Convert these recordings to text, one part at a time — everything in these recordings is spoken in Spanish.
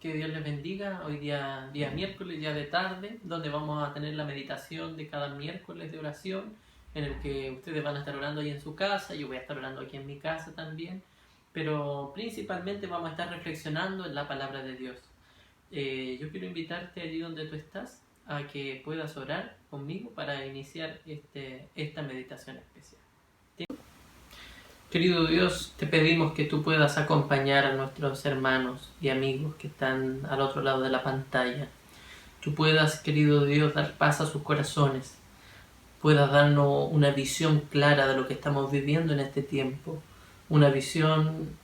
que Dios les bendiga. Hoy día miércoles, día de tarde, donde vamos a tener la meditación de cada miércoles de oración, en el que ustedes van a estar orando ahí en su casa, yo voy a estar orando aquí en mi casa también, pero principalmente vamos a estar reflexionando en la palabra de Dios. Yo quiero invitarte allí donde tú estás a que puedas orar conmigo para iniciar esta meditación especial. Querido Dios, te pedimos que tú puedas acompañar a nuestros hermanos y amigos que están al otro lado de la pantalla. Tú puedas, querido Dios, dar paz a sus corazones. Puedas darnos una visión clara de lo que estamos viviendo en este tiempo. Una visión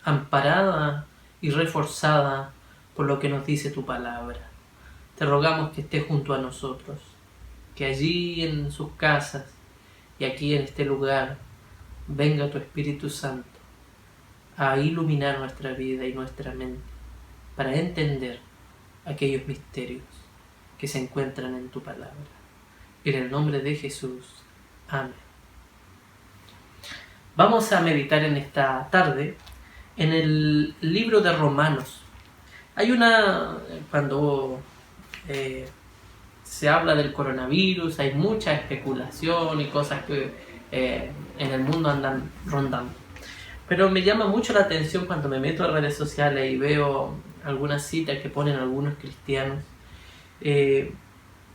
amparada y reforzada por lo que nos dice tu palabra. Te rogamos que estés junto a nosotros, que allí en sus casas y aquí en este lugar venga tu Espíritu Santo a iluminar nuestra vida y nuestra mente para entender aquellos misterios que se encuentran en tu palabra. En el nombre de Jesús. Amén. Vamos a meditar en esta tarde en el libro de Romanos. Cuando se habla del coronavirus, hay mucha especulación y cosas que en el mundo andan rondando. Pero me llama mucho la atención cuando me meto a redes sociales y veo algunas citas que ponen algunos cristianos.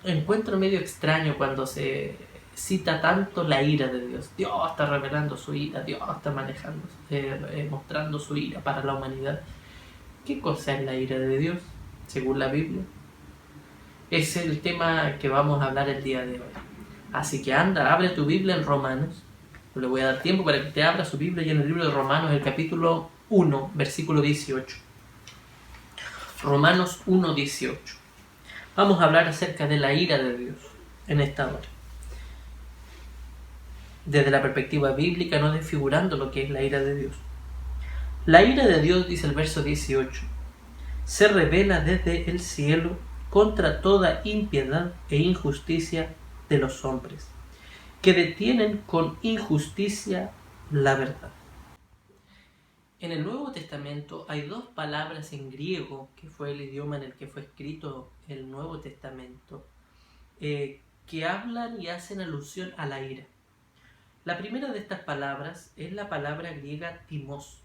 Encuentro medio extraño cuando se cita tanto la ira de Dios. Dios está revelando su ira, Dios está mostrando su ira para la humanidad. ¿Qué cosa es la ira de Dios, según la Biblia? Es el tema que vamos a hablar el día de hoy. Así que anda, abre tu Biblia en Romanos. Le voy a dar tiempo para que te abra su Biblia y en el libro de Romanos, el capítulo 1, versículo 18. Romanos 1, 18. Vamos a hablar acerca de la ira de Dios en esta hora. Desde la perspectiva bíblica, no desfigurando lo que es la ira de Dios. La ira de Dios, dice el verso 18, se revela desde el cielo contra toda impiedad e injusticia de los hombres, que detienen con injusticia la verdad. En el Nuevo Testamento hay dos palabras en griego, que fue el idioma en el que fue escrito el Nuevo Testamento, que hablan y hacen alusión a la ira. La primera de estas palabras es la palabra griega timos,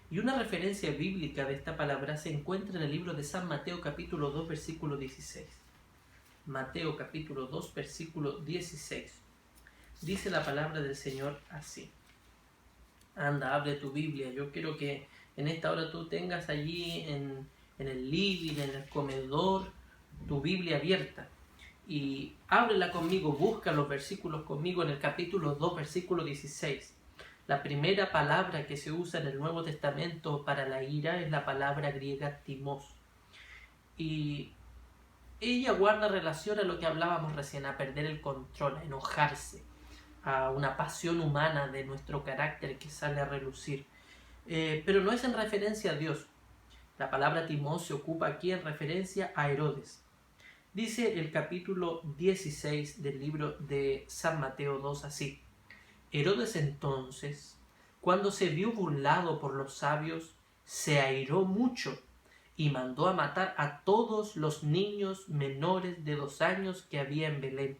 y una referencia bíblica de esta palabra se encuentra en el libro de San Mateo capítulo 2 versículo 16. Mateo capítulo 2 versículo 16. Dice la palabra del Señor así. Anda, abre tu Biblia. Yo quiero que en esta hora tú tengas allí en el living, en el comedor, tu Biblia abierta. Y ábrela conmigo, busca los versículos conmigo en el capítulo 2, versículo 16. La primera palabra que se usa en el Nuevo Testamento para la ira es la palabra griega timos. Y ella guarda relación a lo que hablábamos recién, a perder el control, a enojarse, a una pasión humana de nuestro carácter que sale a relucir. Pero no es en referencia a Dios. La palabra timos se ocupa aquí en referencia a Herodes. Dice el capítulo 16 del libro de San Mateo 2 así. Herodes entonces, cuando se vio burlado por los sabios, se airó mucho y mandó a matar a todos los niños menores de 2 años que había en Belén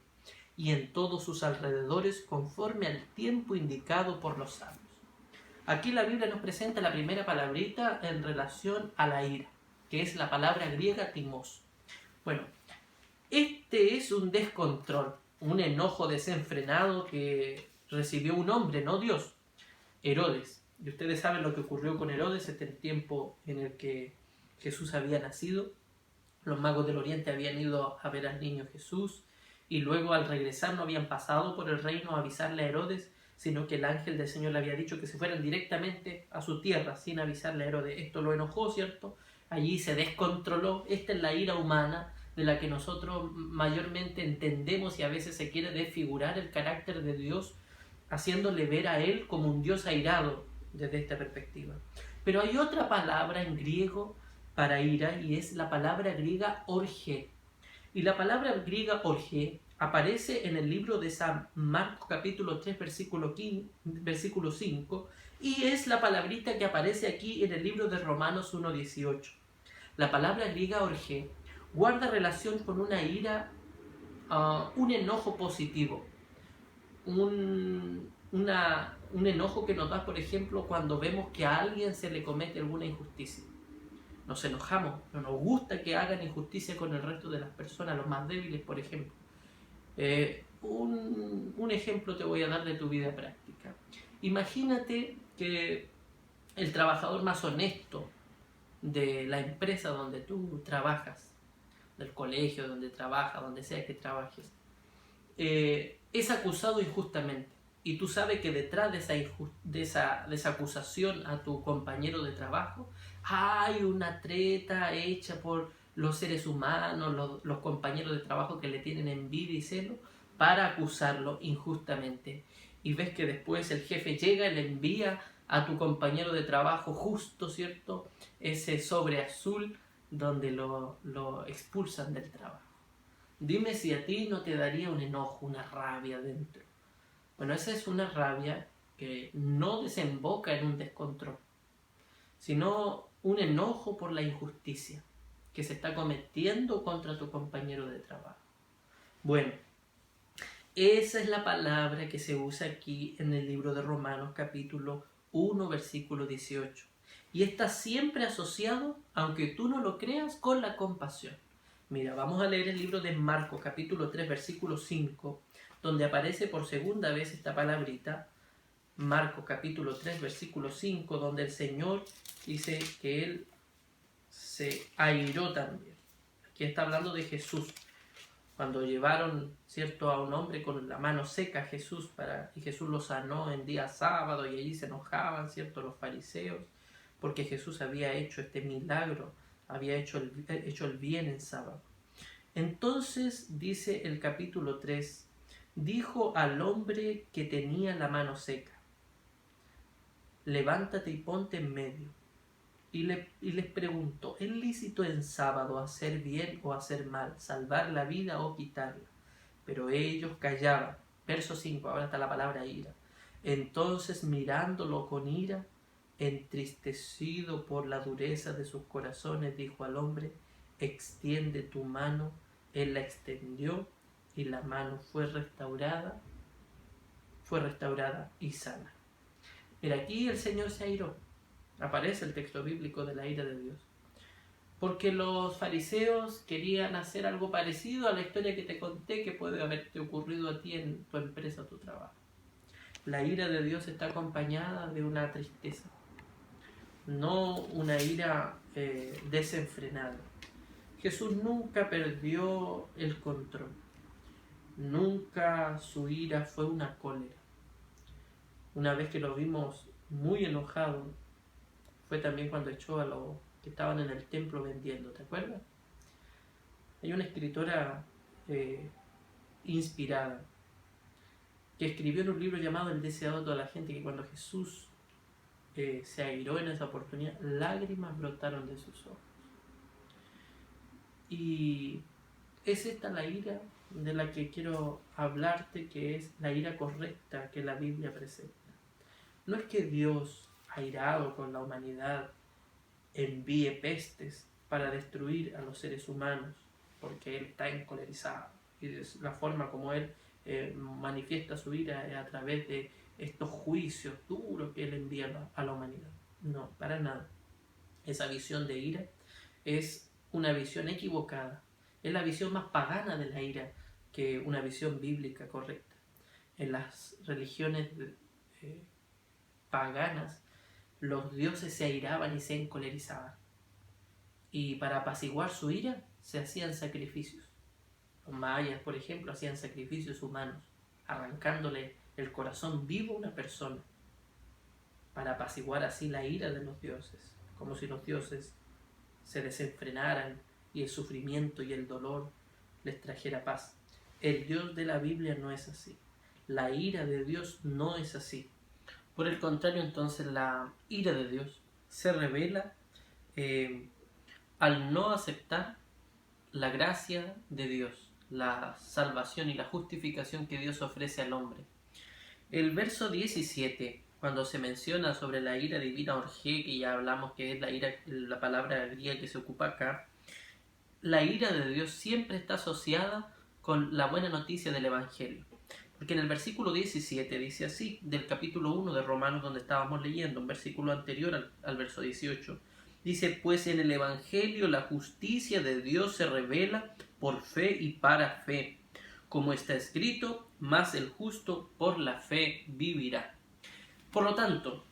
y en todos sus alrededores conforme al tiempo indicado por los sabios. Aquí la Biblia nos presenta la primera palabrita en relación a la ira, que es la palabra griega timos. Bueno, este es un descontrol, un enojo desenfrenado que recibió un hombre, no Dios, Herodes. Y ustedes saben lo que ocurrió con Herodes en el tiempo en el que Jesús había nacido. Los magos del Oriente habían ido a ver al niño Jesús y luego al regresar no habían pasado por el reino a avisarle a Herodes, sino que el ángel del Señor le había dicho que se fueran directamente a su tierra sin avisarle a Herodes. Esto lo enojó, ¿cierto? Allí se descontroló. Esta es la ira humana de la que nosotros mayormente entendemos y a veces se quiere desfigurar el carácter de Dios, haciéndole ver a Él como un Dios airado desde esta perspectiva. Pero hay otra palabra en griego para ira y es la palabra griega orge. Y la palabra griega orge aparece en el libro de San Marcos capítulo 3 versículo 5 y es la palabrita que aparece aquí en el libro de Romanos 1:18. La palabra griega orge guarda relación con una ira, un enojo positivo, un enojo que nos da, por ejemplo, cuando vemos que a alguien se le comete alguna injusticia. Nos enojamos, no nos gusta que hagan injusticia con el resto de las personas, los más débiles, por ejemplo. Un ejemplo te voy a dar de tu vida práctica. Imagínate que el trabajador más honesto de la empresa donde tú trabajas, del colegio donde trabajas, donde sea que trabajes, es acusado injustamente. Y tú sabes que detrás de esa acusación a tu compañero de trabajo hay una treta hecha por los seres humanos, los compañeros de trabajo que le tienen envidia y celo para acusarlo injustamente. Y ves que después el jefe llega y le envía a tu compañero de trabajo justo, ¿cierto?, ese sobre azul donde lo expulsan del trabajo. Dime si a ti no te daría un enojo, una rabia dentro. Bueno, esa es una rabia que no desemboca en un descontrol, sino un enojo por la injusticia que se está cometiendo contra tu compañero de trabajo. Bueno, esa es la palabra que se usa aquí en el libro de Romanos capítulo 1 versículo 18. Y está siempre asociado, aunque tú no lo creas, con la compasión. Mira, vamos a leer el libro de Marcos capítulo 3 versículo 5, donde aparece por segunda vez esta palabrita. Marcos capítulo 3 versículo 5, donde el Señor dice que Él se airó también. Aquí está hablando de Jesús. Cuando llevaron, ¿cierto?, a un hombre con la mano seca a Jesús y Jesús lo sanó en día sábado y allí se enojaban, ¿cierto?, los fariseos, porque Jesús había hecho este milagro, había hecho el bien en sábado. Entonces, dice el capítulo 3, dijo al hombre que tenía la mano seca, levántate y ponte en medio. Y les preguntó, ¿es lícito en sábado hacer bien o hacer mal, salvar la vida o quitarla? Pero ellos callaban. Verso 5, ahora está la palabra ira. Entonces, mirándolo con ira, entristecido por la dureza de sus corazones, dijo al hombre, extiende tu mano. Él la extendió y la mano fue restaurada y sana. Mira, aquí el Señor se airó. Aparece el texto bíblico de la ira de Dios. Porque los fariseos querían hacer algo parecido a la historia que te conté que puede haberte ocurrido a ti en tu empresa o tu trabajo. La ira de Dios está acompañada de una tristeza, no una ira desenfrenada. Jesús nunca perdió el control. Nunca su ira fue una cólera. Una vez que lo vimos muy enojado, fue también cuando echó a los que estaban en el templo vendiendo, ¿te acuerdas? Hay una escritora inspirada que escribió en un libro llamado El deseado de toda la gente, que cuando Jesús se airó en esa oportunidad, lágrimas brotaron de sus ojos. Y es esta la ira de la que quiero hablarte, que es la ira correcta que la Biblia presenta. No es que Dios, airado con la humanidad, envíe pestes para destruir a los seres humanos, porque Él está encolerizado. Y la forma como Él manifiesta su ira es a través de estos juicios duros que Él envía a la humanidad. No, para nada. Esa visión de ira es una visión equivocada. Es la visión más pagana de la ira que una visión bíblica correcta. En las religiones paganas, los dioses se airaban y se encolerizaban. Y para apaciguar su ira se hacían sacrificios. Los mayas, por ejemplo, hacían sacrificios humanos, arrancándole el corazón vivo a una persona, para apaciguar así la ira de los dioses, como si los dioses se desenfrenaran y el sufrimiento y el dolor les trajera paz. El Dios de la Biblia no es así. La ira de Dios no es así. Por el contrario, entonces, la ira de Dios se revela al no aceptar la gracia de Dios, la salvación y la justificación que Dios ofrece al hombre. El verso 17, cuando se menciona sobre la ira divina orgé, que ya hablamos que es la palabra griega que se ocupa acá, la ira de Dios siempre está asociada con la buena noticia del Evangelio. Porque en el versículo 17 dice así, del capítulo 1 de Romanos donde estábamos leyendo, un versículo anterior al verso 18, dice, pues en el Evangelio la justicia de Dios se revela por fe y para fe, como está escrito, mas el justo por la fe vivirá. Por lo tanto,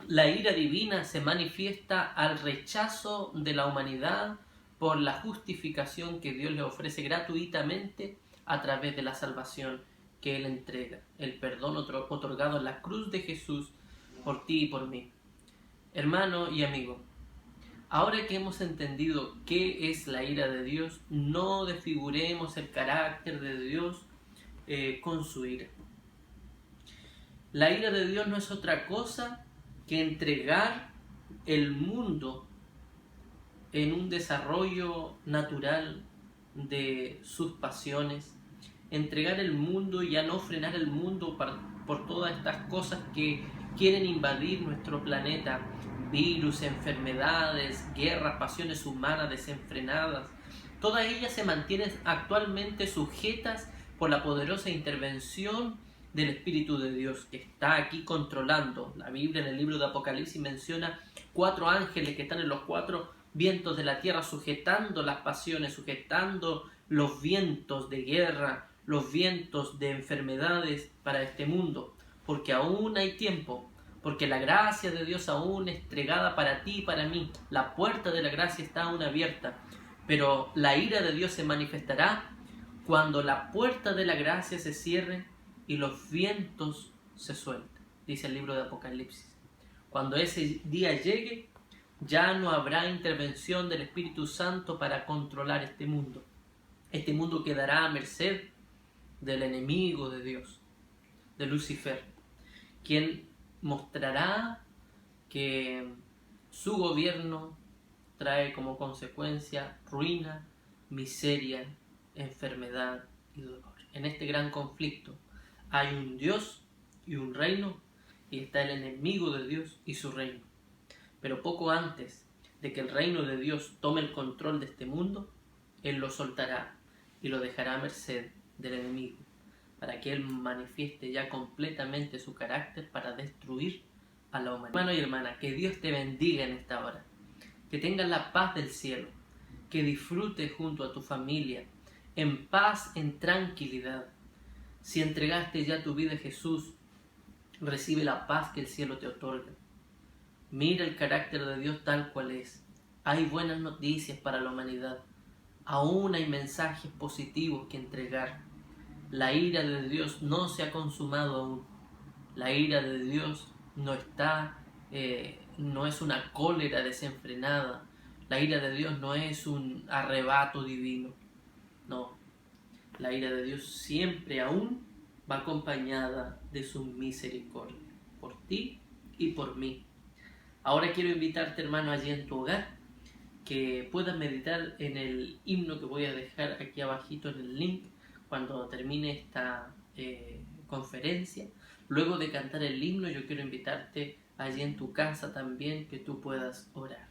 la ira divina se manifiesta al rechazo de la humanidad por la justificación que Dios le ofrece gratuitamente a través de la salvación que Él entrega, el perdón otorgado en la cruz de Jesús por ti y por mí. Hermano y amigo, ahora que hemos entendido qué es la ira de Dios, no desfiguremos el carácter de Dios con su ira. La ira de Dios no es otra cosa que entregar el mundo en un desarrollo natural de sus pasiones, entregar el mundo y ya no frenar el mundo por todas estas cosas que quieren invadir nuestro planeta, virus, enfermedades, guerras, pasiones humanas desenfrenadas. Todas ellas se mantienen actualmente sujetas por la poderosa intervención del Espíritu de Dios que está aquí controlando. La Biblia en el libro de Apocalipsis menciona 4 ángeles que están en los 4 vientos de la tierra sujetando las pasiones, sujetando los vientos de guerra, los vientos de enfermedades para este mundo, porque aún hay tiempo, porque la gracia de Dios aún es entregada para ti y para mí. La puerta de la gracia está aún abierta, pero la ira de Dios se manifestará cuando la puerta de la gracia se cierre y los vientos se suelten, dice el libro de Apocalipsis. Cuando ese día llegue, ya no habrá intervención del Espíritu Santo para controlar este mundo. Este mundo quedará a merced del enemigo de Dios, de Lucifer, quien mostrará que su gobierno trae como consecuencia ruina, miseria, enfermedad y dolor. En este gran conflicto hay un Dios y un reino, y está el enemigo de Dios y su reino. Pero poco antes de que el reino de Dios tome el control de este mundo, Él lo soltará y lo dejará a merced del enemigo, para que Él manifieste ya completamente su carácter para destruir a la humanidad. Hermano y hermana, que Dios te bendiga en esta hora, que tengas la paz del cielo, que disfrutes junto a tu familia, en paz, en tranquilidad. Si entregaste ya tu vida a Jesús, recibe la paz que el cielo te otorga. Mira el carácter de Dios tal cual es. Hay buenas noticias para la humanidad. Aún hay mensajes positivos que entregar. La ira de Dios no se ha consumado aún. La ira de Dios no es una cólera desenfrenada. La ira de Dios no es un arrebato divino. No. La ira de Dios siempre aún va acompañada de su misericordia por ti y por mí. Ahora quiero invitarte, hermano, allí en tu hogar, que puedas meditar en el himno que voy a dejar aquí abajito en el link cuando termine esta conferencia. Luego de cantar el himno, yo quiero invitarte allí en tu casa también que tú puedas orar.